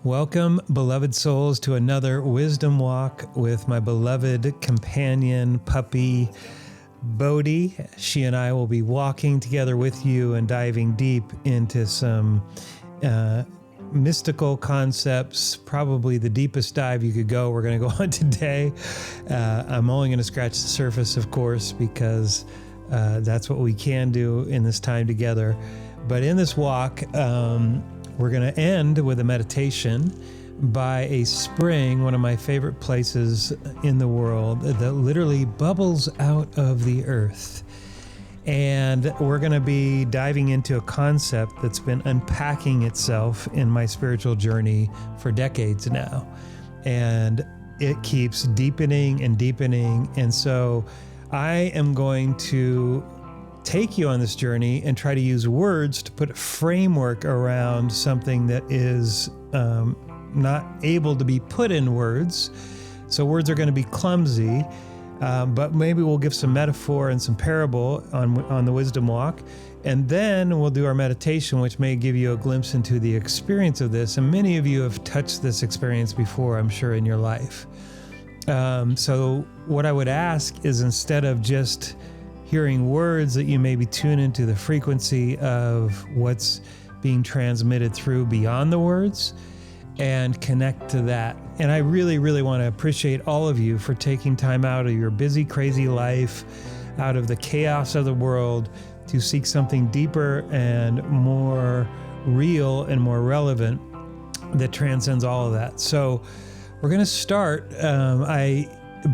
Welcome, beloved souls, to another wisdom walk with my beloved companion puppy, Bodhi. She and I will be walking together with you and diving deep into some mystical concepts, probably the deepest dive you could go. We're going to go on today. I'm only going to scratch the surface, of course, because that's what we can do in this time together. But in this walk, we're going to end with a meditation by a spring, one of my favorite places in the world, that literally bubbles out of the earth. And we're going to be diving into a concept that's been unpacking itself in my spiritual journey for decades now. And it keeps deepening and deepening. And so I am going to take you on this journey and try to use words to put a framework around something that is not able to be put in words. So words are going to be clumsy, but maybe we'll give some metaphor and some parable on the wisdom walk. And then we'll do our meditation, which may give you a glimpse into the experience of this. And many of you have touched this experience before, I'm sure, in your life. So what I would ask is, instead of just hearing words, that you maybe tune into the frequency of what's being transmitted through beyond the words and connect to that. And I really, really want to appreciate all of you for taking time out of your busy, crazy life, out of the chaos of the world, to seek something deeper and more real and more relevant that transcends all of that. So we're going to start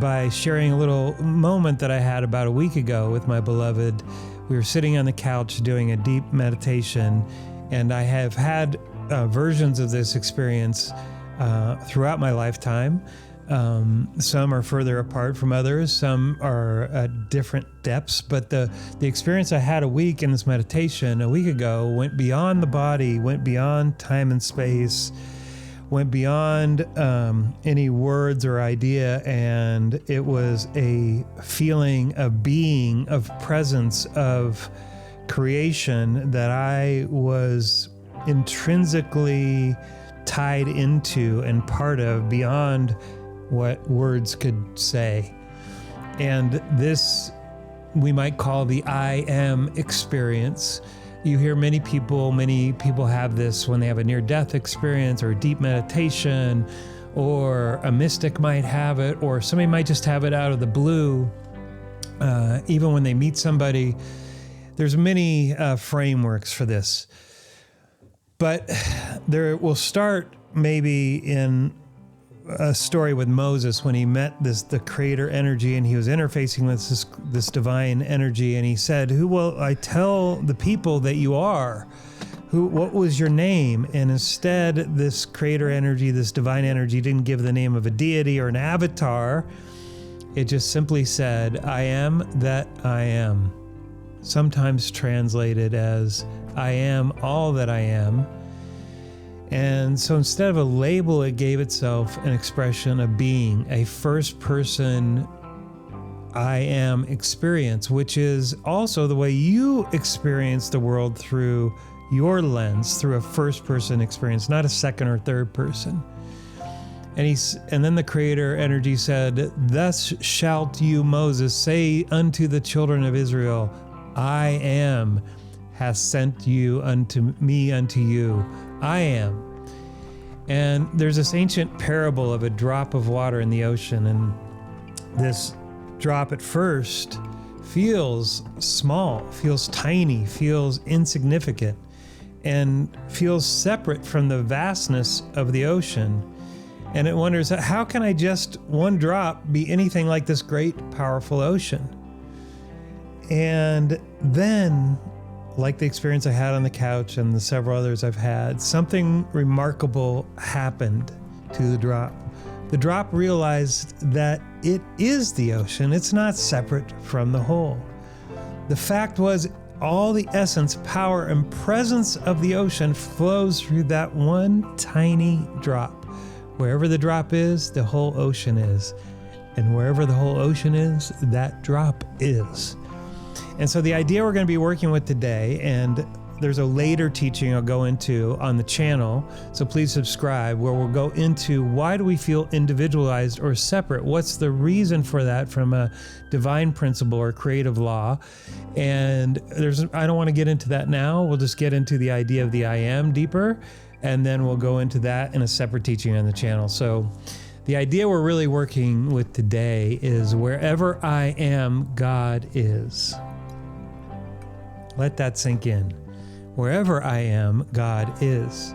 by sharing a little moment that I had about a week ago with my beloved. We were sitting on the couch doing a deep meditation, and I have had versions of this experience throughout my lifetime. Some are further apart from others, some are at different depths, but the experience I had a week in this meditation a week ago went beyond the body, went beyond time and space, went beyond any words or idea, and it was a feeling of being, of presence, of creation that I was intrinsically tied into and part of beyond what words could say. And this we might call the I am experience. You hear many people have this when they have a near-death experience or a deep meditation, or a mystic might have it, or somebody might just have it out of the blue. Even when they meet somebody, there's many frameworks for this. But there will start maybe in a story with Moses when he met the creator energy, and he was interfacing with this divine energy, and he said, "Who will I tell the people that you are? What was your name?" And instead, this creator energy, this divine energy, didn't give the name of a deity or an avatar. It just simply said, "I am that I am," sometimes translated as "I am all that I am." And so instead of a label, it gave itself an expression of being, a first person I am experience, which is also the way you experience the world through your lens, through a first person experience, not a second or third person. And then the creator energy said, "Thus shalt you, Moses, say unto the children of Israel, I am hath sent you unto me, unto you. I am." And there's this ancient parable of a drop of water in the ocean, and this drop at first feels small, feels tiny, feels insignificant, and feels separate from the vastness of the ocean. And it wonders, how can I just one drop be anything like this great, powerful ocean? And then, like the experience I had on the couch and the several others I've had, something remarkable happened to the drop. The drop realized that it is the ocean. It's not separate from the whole. The fact was, all the essence, power, and presence of the ocean flows through that one tiny drop. Wherever the drop is, the whole ocean is. And wherever the whole ocean is, that drop is. And so the idea we're going to be working with today, and there's a later teaching I'll go into on the channel, so please subscribe, where we'll go into why do we feel individualized or separate? What's the reason for that from a divine principle or creative law? And I don't want to get into that now. We'll just get into the idea of the I am deeper, and then we'll go into that in a separate teaching on the channel. So the idea we're really working with today is wherever I am, God is. Let that sink in. Wherever I am, God is.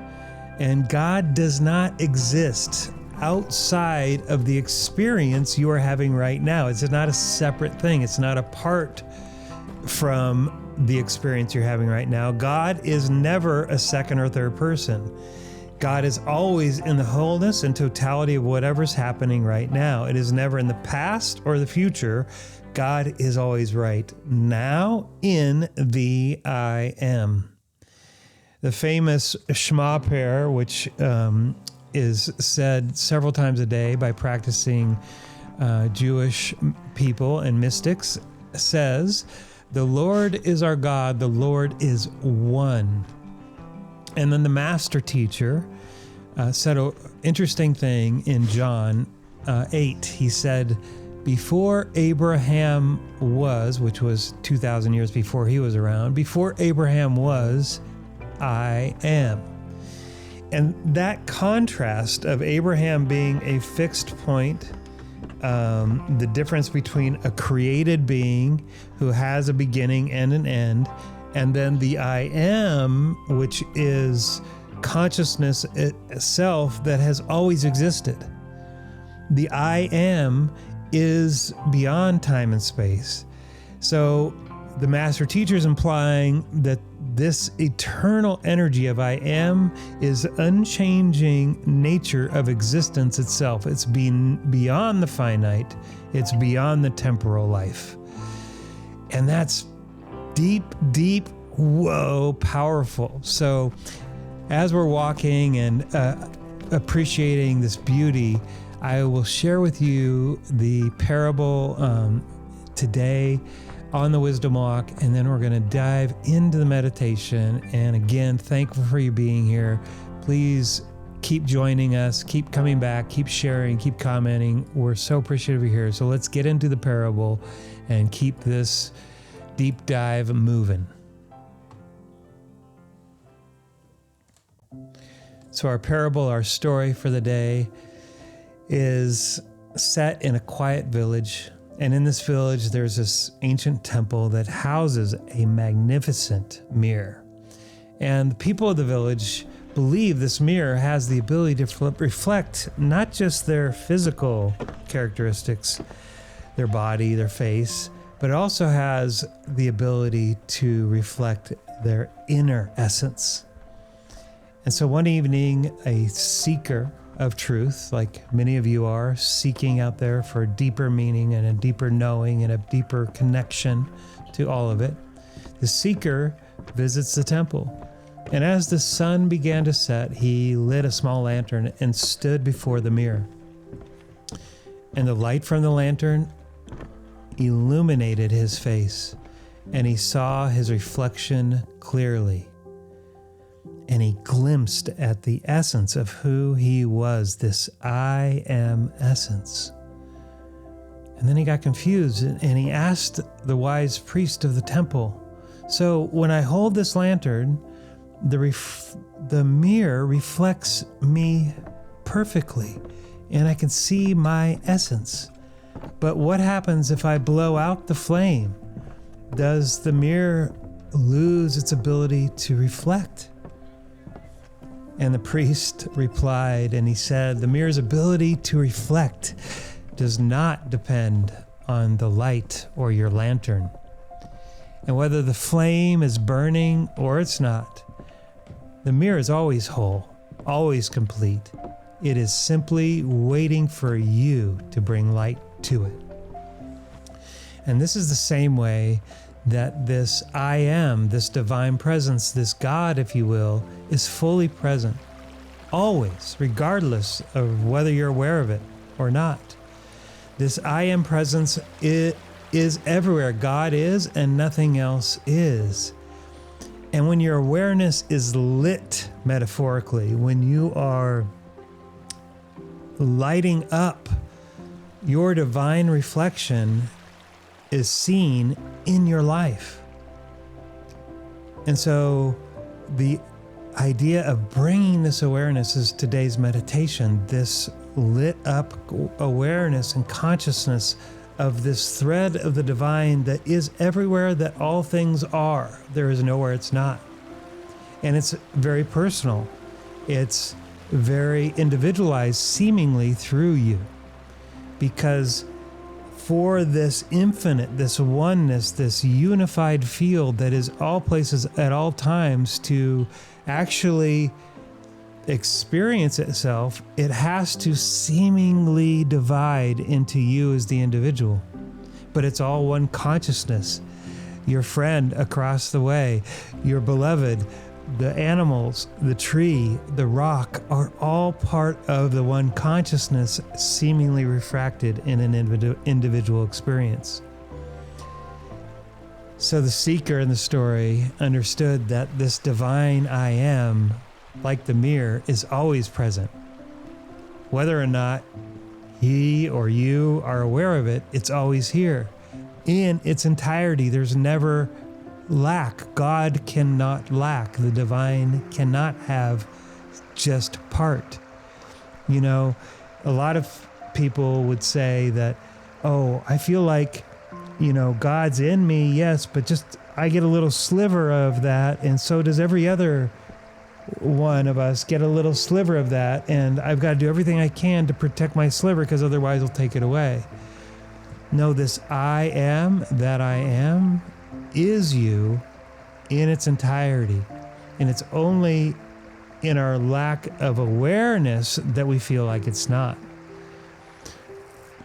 And God does not exist outside of the experience you are having right now. It's not a separate thing. It's not apart from the experience you're having right now. God is never a second or third person. God is always in the wholeness and totality of whatever's happening right now. It is never in the past or the future. God is always right now in the I am. The famous Shema prayer, which is said several times a day by practicing Jewish people and mystics, says, "The Lord is our God, the Lord is one." And then the master teacher said an interesting thing in John 8. He said, before Abraham was, which was 2,000 years before he was around, before Abraham was, I am. And that contrast of Abraham being a fixed point, the difference between a created being who has a beginning and an end, and then the I am, which is consciousness itself that has always existed. The I am is beyond time and space. So the master teacher is implying that this eternal energy of I am is unchanging nature of existence itself. It's beyond the finite. It's beyond the temporal life. And that's deep, deep, whoa, powerful. So as we're walking and appreciating this beauty, I will share with you the parable today on the Wisdom Walk, and then we're going to dive into the meditation. And again, thankful for you being here. Please keep joining us, keep coming back, keep sharing, keep commenting. We're so appreciative you're here. So let's get into the parable and keep this deep dive moving. So our parable, our story for the day, is set in a quiet village. And in this village, there's this ancient temple that houses a magnificent mirror. And the people of the village believe this mirror has the ability to reflect not just their physical characteristics, their body, their face, but it also has the ability to reflect their inner essence. And so one evening, a seeker of truth, like many of you are, seeking out there for a deeper meaning and a deeper knowing and a deeper connection to all of it, the seeker visits the temple. And as the sun began to set, he lit a small lantern and stood before the mirror. And the light from the lantern illuminated his face, and he saw his reflection clearly. And he glimpsed at the essence of who he was, this I am essence. And then he got confused and he asked the wise priest of the temple, so when I hold this lantern, the mirror reflects me perfectly and I can see my essence. But what happens if I blow out the flame? Does the mirror lose its ability to reflect? And the priest replied, and he said, the mirror's ability to reflect does not depend on the light or your lantern. And whether the flame is burning or it's not, the mirror is always whole, always complete. It is simply waiting for you to bring light to it. And this is the same way that this I am, this divine presence, this God, if you will, is fully present, always, regardless of whether you're aware of it or not. This I am presence is everywhere. God is, and nothing else is. And when your awareness is lit, metaphorically, when you are lighting up, your divine reflection is seen in your life. And so the idea of bringing this awareness is today's meditation, this lit up awareness and consciousness of this thread of the divine that is everywhere that all things are. There is nowhere it's not. And it's very personal. It's very individualized, seemingly through you. Because for this infinite, this oneness, this unified field that is all places at all times to actually experience itself, it has to seemingly divide into you as the individual. But it's all one consciousness. Your friend across the way, your beloved, the animals, the tree, the rock are all part of the one consciousness seemingly refracted in an individual experience. So the seeker in the story understood that this divine I am, like the mirror, is always present. Whether or not he or you are aware of it, it's always here. In its entirety, there's never lack. God cannot lack. The divine cannot have just part. You know, a lot of people would say that, oh, I feel like, you know, God's in me, yes, but just I get a little sliver of that, and so does every other one of us get a little sliver of that, and I've got to do everything I can to protect my sliver because otherwise I'll take it away. No, this I am, that I am, is you in its entirety. And it's only in our lack of awareness that we feel like it's not.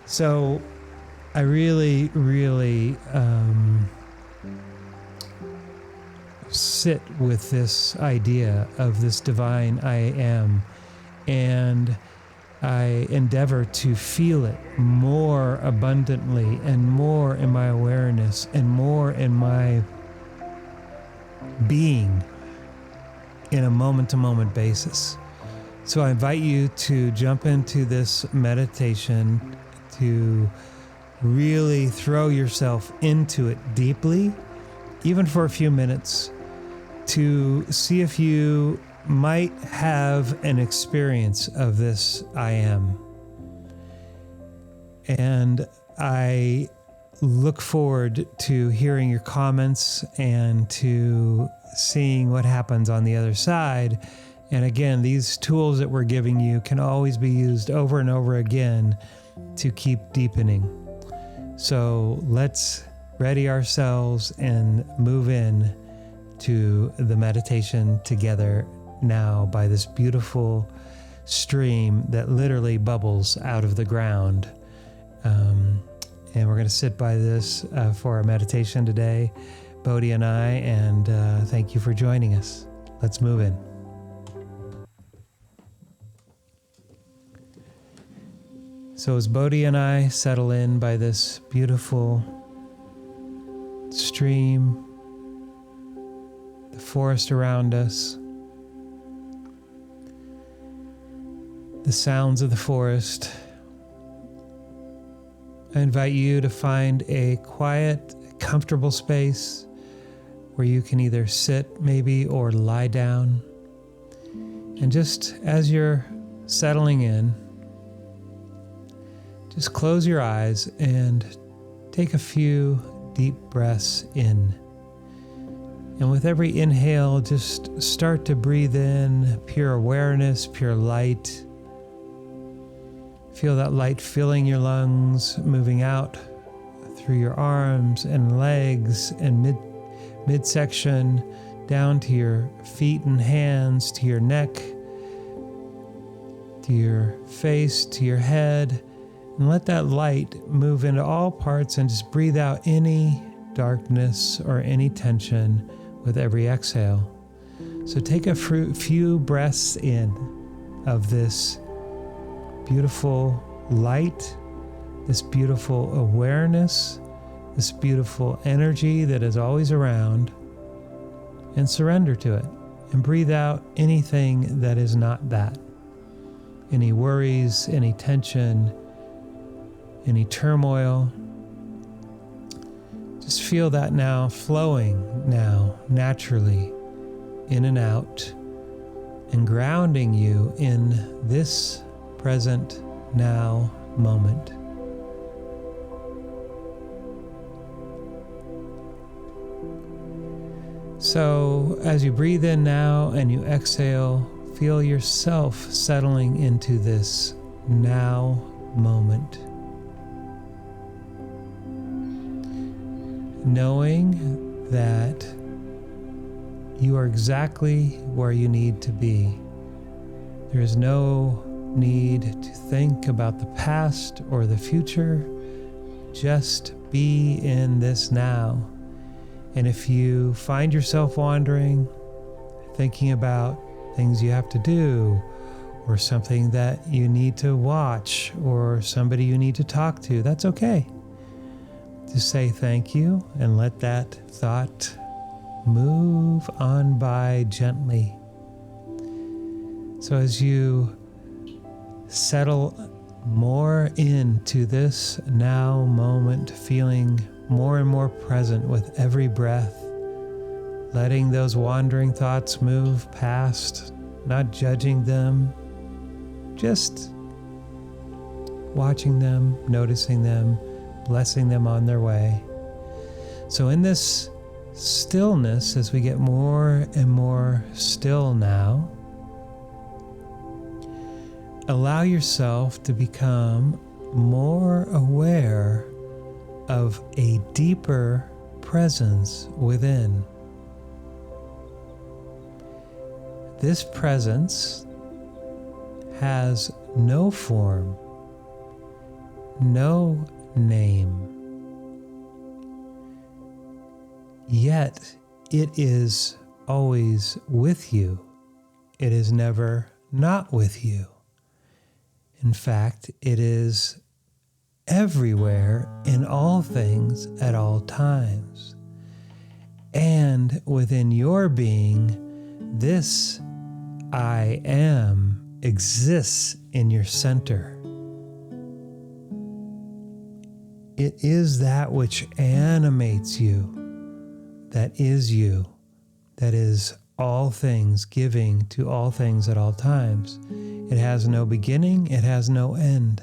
So I really, really sit with this idea of this divine I am, and I endeavor to feel it more abundantly and more in my awareness and more in my being in a moment-to-moment basis. So I invite you to jump into this meditation, to really throw yourself into it deeply, even for a few minutes, to see if you might have an experience of this I am. And I look forward to hearing your comments and to seeing what happens on the other side. And again, these tools that we're giving you can always be used over and over again to keep deepening. So let's ready ourselves and move in to the meditation together now by this beautiful stream that literally bubbles out of the ground. And we're going to sit by this for our meditation today, Bodhi and I, and thank you for joining us. Let's move in. So as Bodhi and I settle in by this beautiful stream, the forest around us, the sounds of the forest, I invite you to find a quiet, comfortable space where you can either sit maybe or lie down. And just as you're settling in, just close your eyes and take a few deep breaths in. And with every inhale, just start to breathe in pure awareness, pure light. Feel that light filling your lungs, moving out through your arms and legs and midsection, down to your feet and hands, to your neck, to your face, to your head. And let that light move into all parts and just breathe out any darkness or any tension with every exhale. So take a few breaths in of this beautiful light, this beautiful awareness, this beautiful energy that is always around. and surrender to it. And breathe out anything that is not that. Any worries, any tension, any turmoil. Just feel that now flowing now naturally in and out and grounding you in this present now moment. So as you breathe in now and you exhale, feel yourself settling into this now moment. Knowing that you are exactly where you need to be. There is no need to think about the past or the future. Just be in this now. And if you find yourself wandering, thinking about things you have to do, or something that you need to watch, or somebody you need to talk to, that's okay. Just say thank you and let that thought move on by gently. So as you settle more into this now moment, feeling more and more present with every breath, letting those wandering thoughts move past, not judging them, just watching them, noticing them, blessing them on their way. So in this stillness, as we get more and more still now, allow yourself to become more aware of a deeper presence within. This presence has no form, no name, yet it is always with you. It is never not with you. In fact, it is everywhere in all things at all times. And within your being, this I am exists in your center. It is that which animates you, that is you, that is all things, giving to all things at all times. It has no beginning, it has no end.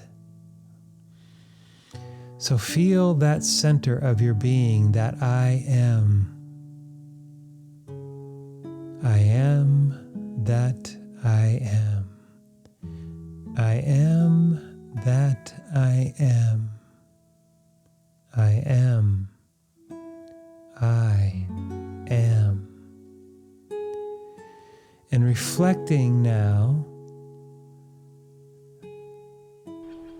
So feel that center of your being, that I am. I am that I am. I am that I am. I am. I am. And reflecting now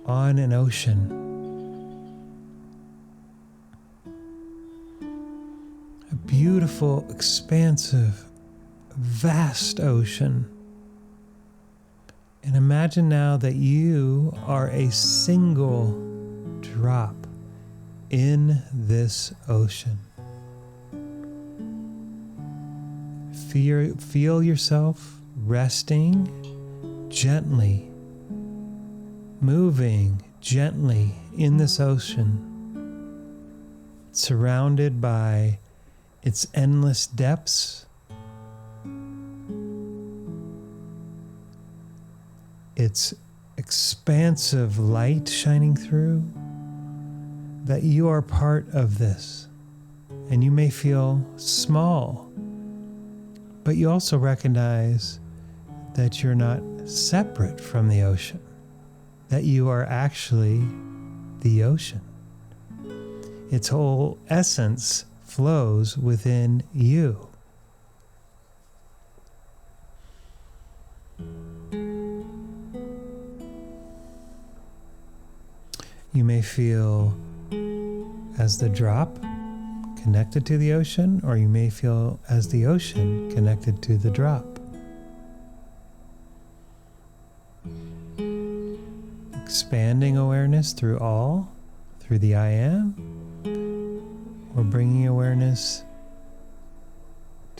on an ocean. A beautiful, expansive, vast ocean. And imagine now that you are a single drop in this ocean. Feel yourself resting gently, moving gently in this ocean, surrounded by its endless depths, its expansive light shining through, that you are part of this. And you may feel small, but you also recognize that you're not separate from the ocean, that you are actually the ocean. Its whole essence flows within you. You may feel as the drop connected to the ocean, or you may feel as the ocean connected to the drop. Expanding awareness through all, through the I am, or bringing awareness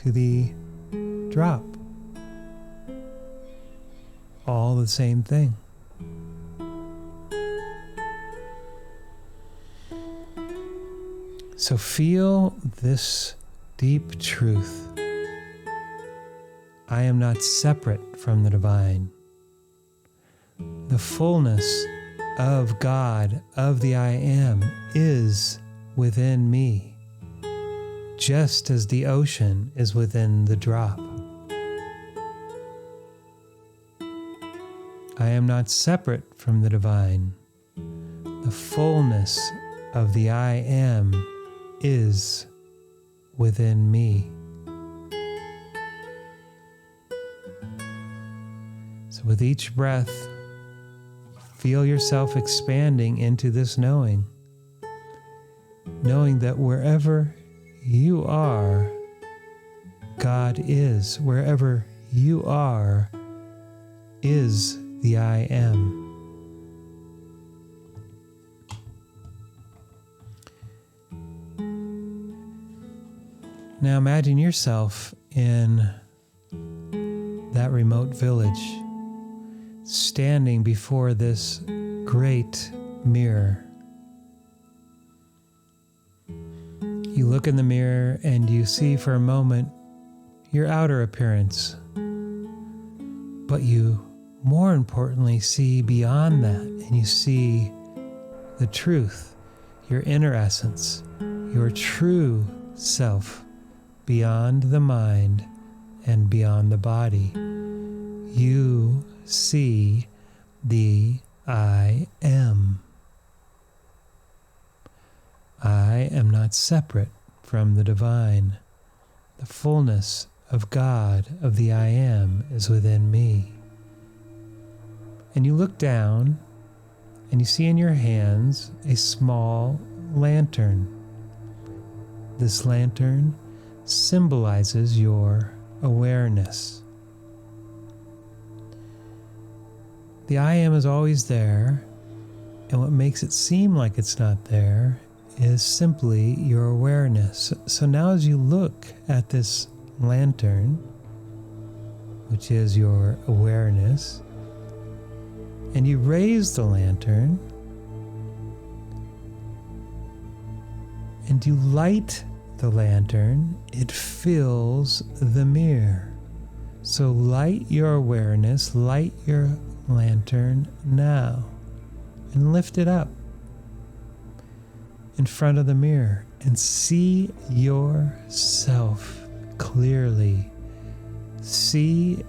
to the drop. All the same thing. So feel this deep truth. I am not separate from the divine. The fullness of God, of the I am, is within me, just as the ocean is within the drop. I am not separate from the divine. The fullness of the I am is within me. So with each breath, feel yourself expanding into this knowing that wherever you are, God is. Wherever you are is the I am. Now imagine yourself in that remote village, standing before this great mirror. You look in the mirror and you see for a moment your outer appearance, but you more importantly see beyond that, and you see the truth, your inner essence, your true self, beyond the mind and beyond the body. You see the I am. I am not separate from the divine. The fullness of God, of the I am, is within me. And you look down and you see in your hands a small lantern. This lantern symbolizes your awareness. The I am is always there, and what makes it seem like it's not there is simply your awareness. So now as you look at this lantern, which is your awareness, and you raise the lantern, and you light the lantern, it fills the mirror. So light your awareness, light your lantern now, and lift it up in front of the mirror and see yourself clearly. See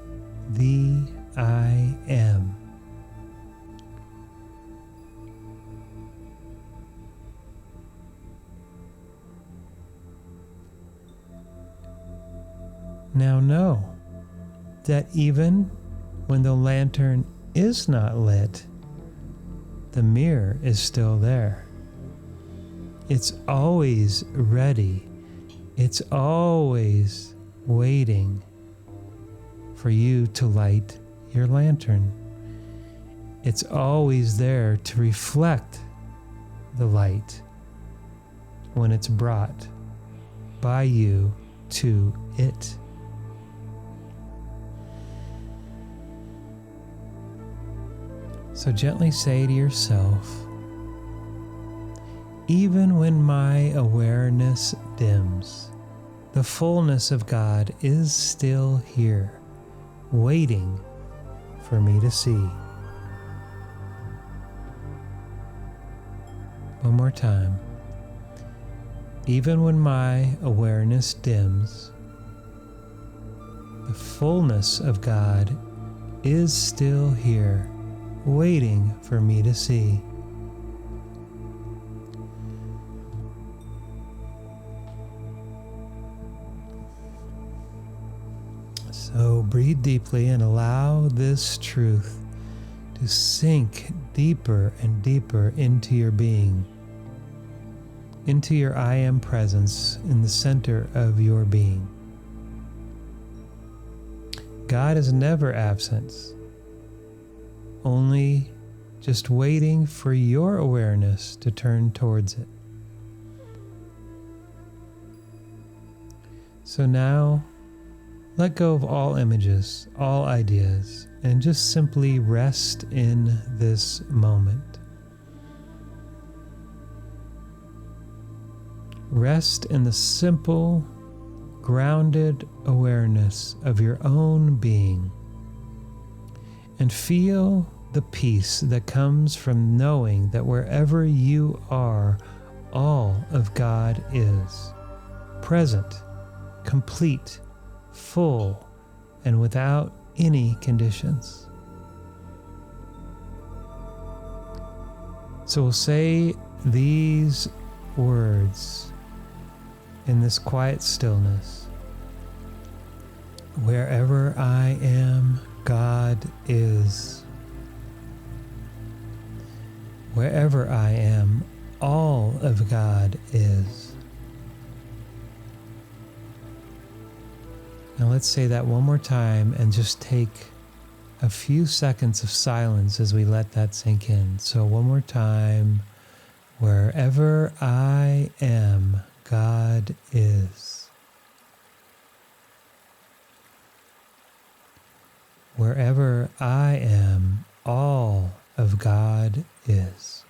the I am. Now know that even when the lantern is not lit, the mirror is still there. It's always ready. It's always waiting for you to light your lantern. It's always there to reflect the light when it's brought by you to it. So gently say to yourself, even when my awareness dims, the fullness of God is still here, waiting for me to see. One more time. Even when my awareness dims, the fullness of God is still here, waiting for me to see. So breathe deeply and allow this truth to sink deeper and deeper into your being, into your I am presence in the center of your being. God is never absent, only just waiting for your awareness to turn towards it. So now Let go of all images, all ideas, and just simply rest in this moment. Rest in the simple, grounded awareness of your own being, and feel the peace that comes from knowing that wherever you are, all of God is present, complete, full, and without any conditions. So we'll say these words in this quiet stillness. Wherever I am, God is. Wherever I am, all of God is. Now let's say that one more time and just take a few seconds of silence as we let that sink in. So one more time. Wherever I am, God is. Wherever I am, all of God is.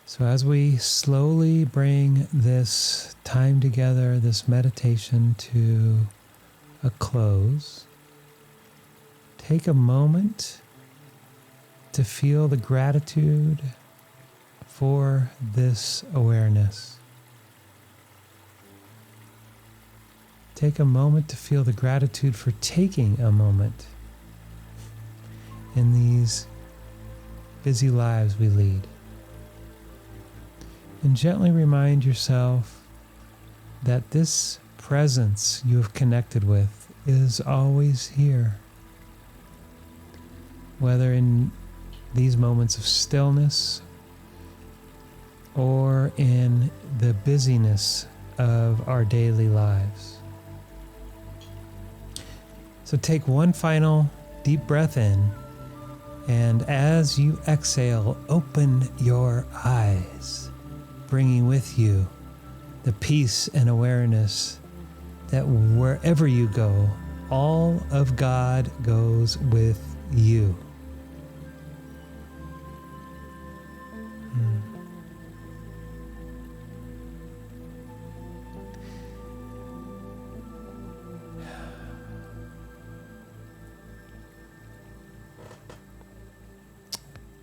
So as we slowly bring this time together, this meditation to a close, take a moment to feel the gratitude for this awareness. Take a moment to feel the gratitude for taking a moment in these busy lives we lead. And gently remind yourself that this presence you have connected with is always here. Whether in these moments of stillness or in the busyness of our daily lives. So take one final deep breath in, and as you exhale, open your eyes, bringing with you the peace and awareness that wherever you go, all of God goes with you.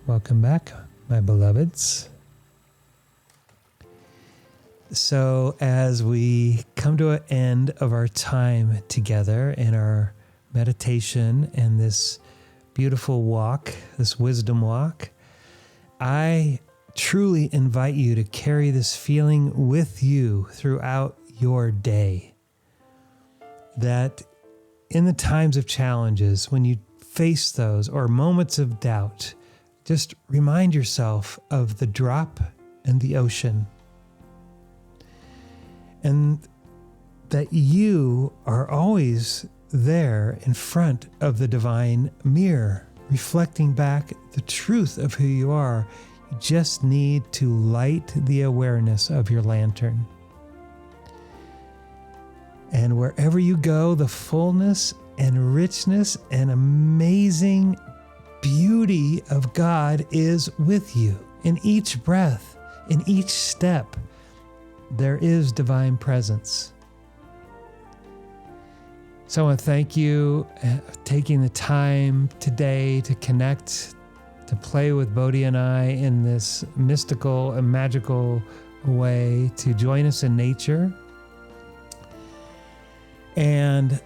Welcome back, my beloveds. So as we come to an end of our time together in our meditation and this beautiful walk, this wisdom walk, I truly invite you to carry this feeling with you throughout your day. That in the times of challenges, when you face those or moments of doubt, just remind yourself of the drop in the ocean. And that you are always there in front of the divine mirror, reflecting back the truth of who you are. You just need to light the awareness of your lantern. And wherever you go, the fullness and richness and amazing beauty of God is with you. In each breath, in each step, there is divine presence. So I want to thank you for taking the time today to connect, to play with Bodhi and I in this mystical and magical way, to join us in nature. And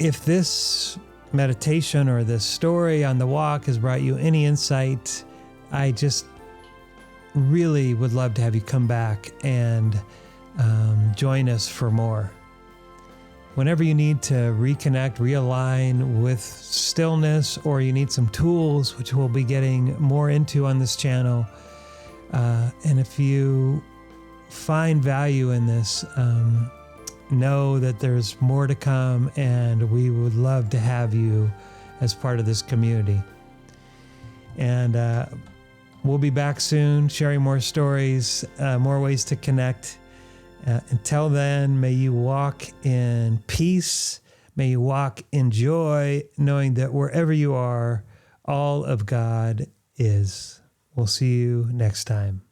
if this meditation or this story on the walk has brought you any insight, I just really would love to have you come back and join us for more. Whenever you need to reconnect, realign with stillness, or you need some tools, which we'll be getting more into on this channel, And if you find value in this, know that there's more to come, and we would love to have you as part of this community. And we'll be back soon, sharing more stories, more ways to connect. Until then, may you walk in peace. May you walk in joy, knowing that wherever you are, all of God is. We'll see you next time.